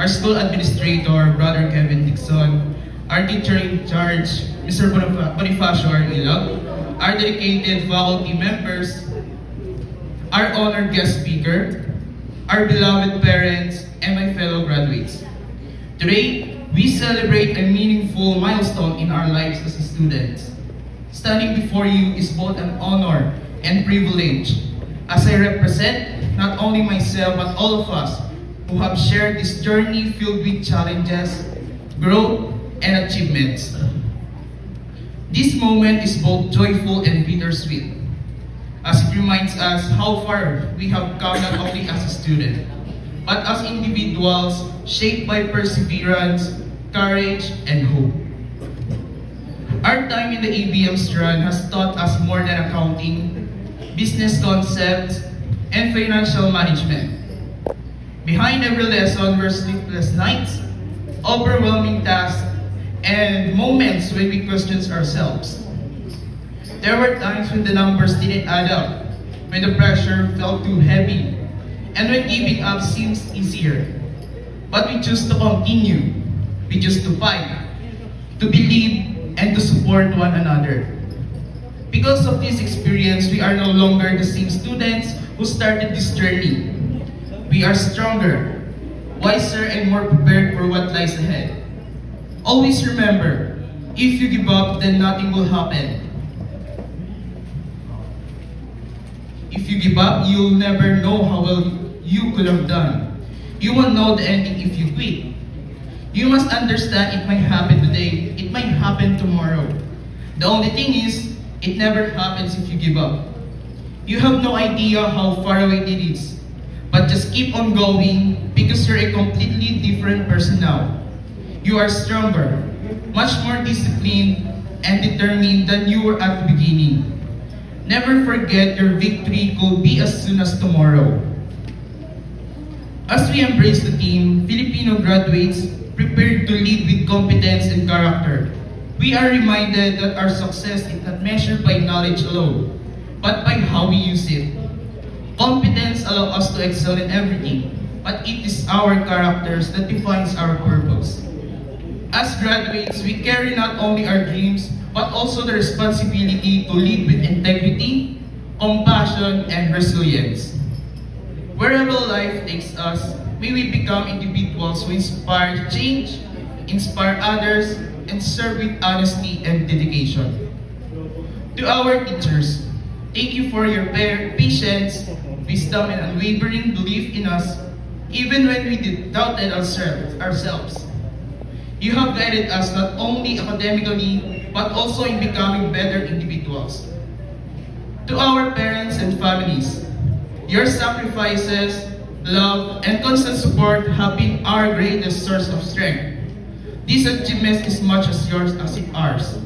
our school administrator, Brother Kevin Dixon, our teacher in charge, Mr. Bonifacio Arilog, our dedicated faculty members, our honored guest speaker, our beloved parents, and my fellow graduates. Today, we celebrate a meaningful milestone in our lives as students. Standing before you is both an honor and privilege, as I represent not only myself but all of us who have shared this journey filled with challenges, growth, and achievements. This moment is both joyful and bittersweet, as it reminds us how far we have come not only as a student, but as individuals shaped by perseverance, courage, and hope. Our time in the ABM Strand has taught us more than accounting, business concepts, and financial management. Behind every lesson were sleepless nights, overwhelming tasks, and moments when we questioned ourselves. There were times when the numbers didn't add up, when the pressure felt too heavy, and when giving up seems easier. But we choose to continue. We choose to fight, to believe, and to support one another. Because of this experience, we are no longer the same students who started this journey. We are stronger, wiser, and more prepared for what lies ahead. Always remember, if you give up, then nothing will happen. If you give up, you'll never know how well you could have done. You won't know the ending if you quit. You must understand it might happen today, it might happen tomorrow. The only thing is, it never happens if you give up. You have no idea how far away it is, but just keep on going because you're a completely different person now. You are stronger, much more disciplined and determined than you were at the beginning. Never forget your victory could be as soon as tomorrow. As we embrace the theme, Filipino graduates prepared to lead with competence and character, we are reminded that our success is not measured by knowledge alone, but by how we use it. Competence allows us to excel in everything, but it is our characters that defines our purpose. As graduates, we carry not only our dreams, but also the responsibility to lead with integrity, compassion, and resilience. Wherever life takes us, may we become individuals who inspire change, inspire others, and serve with honesty and dedication. To our teachers, thank you for your patience, wisdom, and unwavering belief in us, even when we doubted ourselves. You have guided us not only academically, but also in becoming better individuals. To our parents and families, your sacrifices, love, and constant support have been our greatest source of strength. This achievement is much as yours as it ours.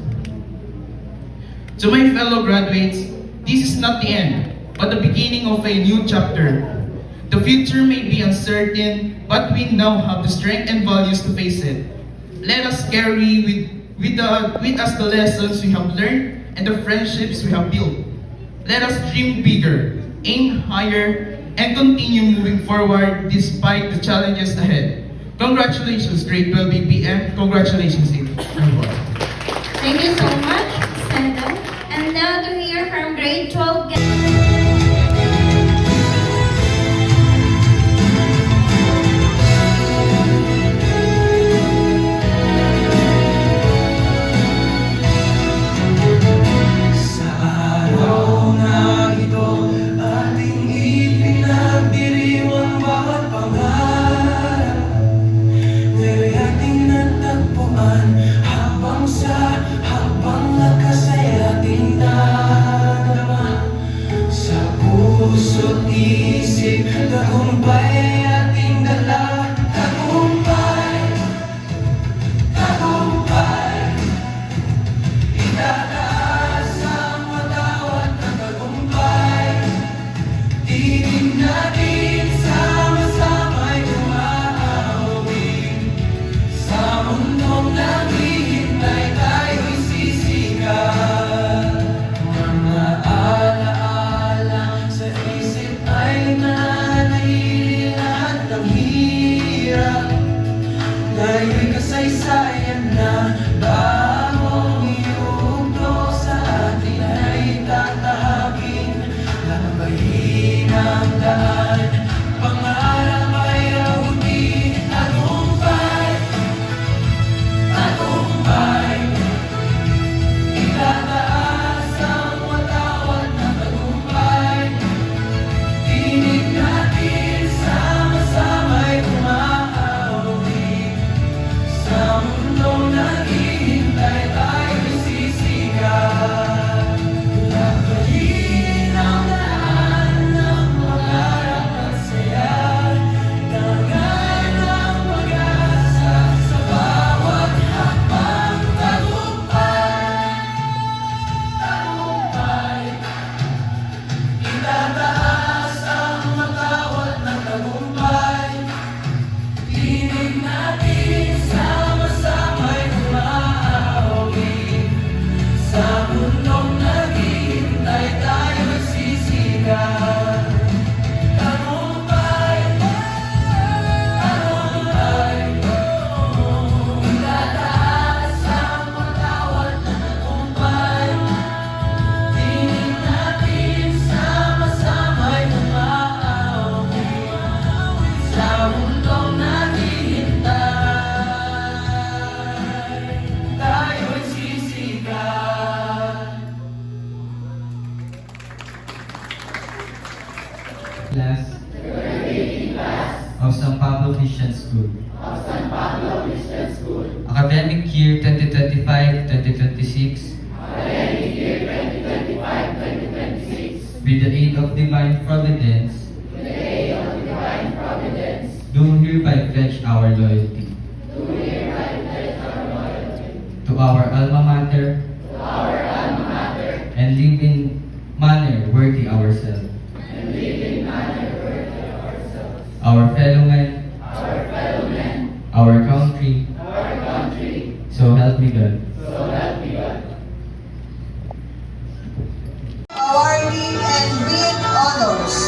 To my fellow graduates, this is not the end, but the beginning of a new chapter. The future may be uncertain, but we now have the strength and values to face it. Let us carry with us the lessons we have learned and the friendships we have built. Let us dream bigger, aim higher, and continue moving forward despite the challenges ahead. Congratulations, Grade 12 ABM. Congratulations, everyone. Thank you so much, Sendo. And now to hear from Grade 12 habang lakas ay ating nadama. class of San Pablo Christian School. Academic year 2025-2026. With the aid of divine providence. Do hereby pledge our loyalty. To our alma mater. And live in manner worthy ourselves. Our fellow men. Our country. So help me God. Awarding and with honors.